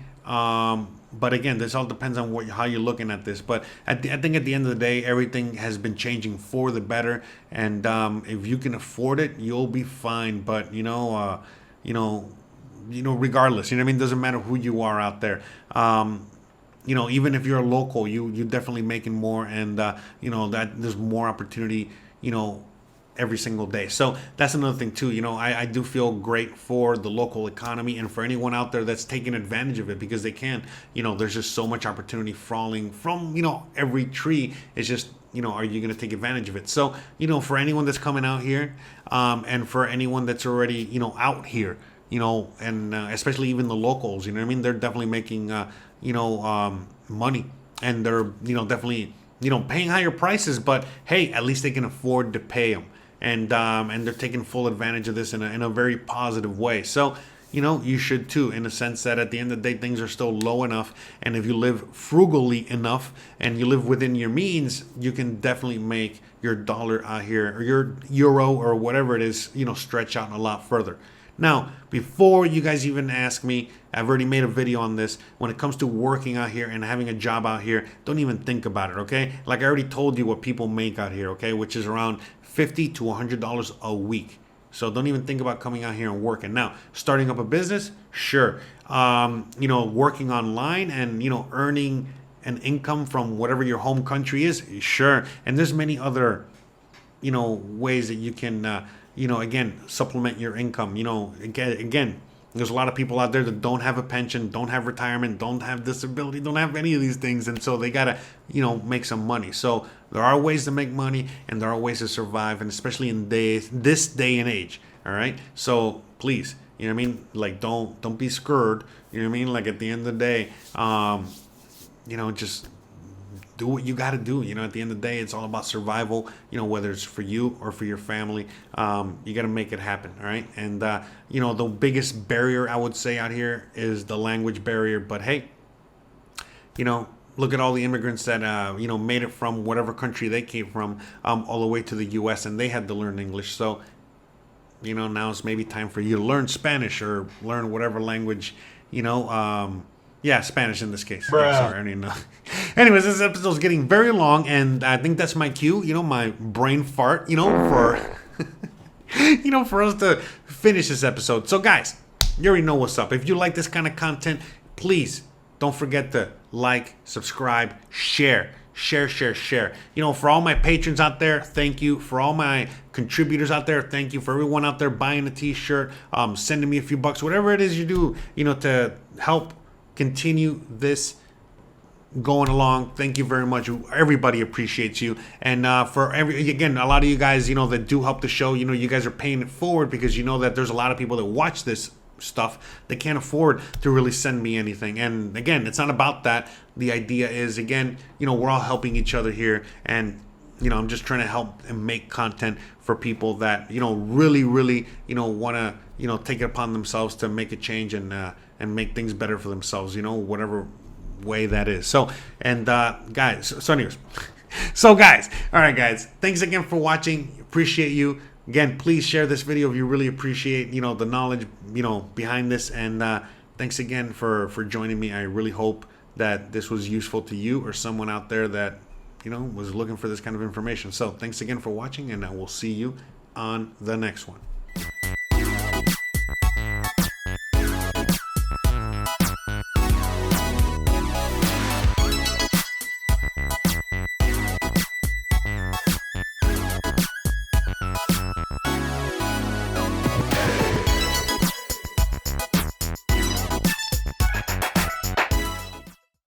B: But again, this all depends on how you're looking at this. But I think at the end of the day, everything has been changing for the better. And if you can afford it, you'll be fine. But regardless, doesn't matter who you are out there. Even if you're a local, you're definitely making more, and that there's more opportunity, every single day. So that's another thing too. I do feel great for the local economy and for anyone out there that's taking advantage of it, because they can. There's just so much opportunity falling from, every tree. It's just, are you going to take advantage of it? So, for anyone that's coming out here, and for anyone that's already, out here, and especially even the locals, they're definitely making, money, and they're, definitely, paying higher prices, but hey, at least they can afford to pay them. And they're taking full advantage of this in a very positive way. So, you should too, in a sense that at the end of the day, things are still low enough. And if you live frugally enough and you live within your means, you can definitely make your dollar out here, or your euro, or whatever it is, stretch out a lot further. Now, before you guys even ask me, I've already made a video on this. When it comes to working out here and having a job out here, don't even think about it, okay? Like I already told you what people make out here, okay? Which is around $50 to $100 a week. So don't even think about coming out here and working. Now, starting up a business, sure. Working online and, earning an income from whatever your home country is, sure. And there's many other, ways that you can, again, supplement your income. Again, there's a lot of people out there that don't have a pension, don't have retirement, don't have disability, don't have any of these things. And so they got to, make some money. So there are ways to make money, and there are ways to survive, and especially in this day and age. All right. So please, like, don't be scared. Like at the end of the day, just do what you got to do. At the end of the day, it's all about survival, whether it's for you or for your family. You got to make it happen. All right. And, the biggest barrier I would say out here is the language barrier. But hey, look at all the immigrants that you know, made it from whatever country they came from, all the way to the U.S., and they had to learn English. So, you know, now it's maybe time for you to learn Spanish or learn whatever language, you know. Yeah, Spanish in this case. Yeah, sorry, I don't even know. Anyways, this episode's getting very long, and I think that's my cue, you know, my brain fart, you know, for you know, for us to finish this episode. So guys, you already know what's up. If you like this kind of content, please don't forget to like, subscribe, share. You know, for all my patrons out there, thank you. For all my contributors out there, thank you. For everyone out there buying a t-shirt, sending me a few bucks, whatever it is you do, you know, to help continue this going along, thank you very much. Everybody appreciates you. And again, a lot of you guys, you know, that do help the show, you know, you guys are paying it forward because you know that there's a lot of people that watch this stuff, they can't afford to really send me anything. And again, it's not about that. The idea is, again, you know, we're all helping each other here, and you know, I'm just trying to help and make content for people that, you know, really you know, want to, you know, take it upon themselves to make a change and make things better for themselves, you know, whatever way that is. So, and guys, so anyways, so guys, all right guys, thanks again for watching. Appreciate you. Again, please share this video if you really appreciate, you know, the knowledge, you know, behind this. And thanks again for joining me. I really hope that this was useful to you or someone out there that, you know, was looking for this kind of information. So thanks again for watching, and I will see you on the next one.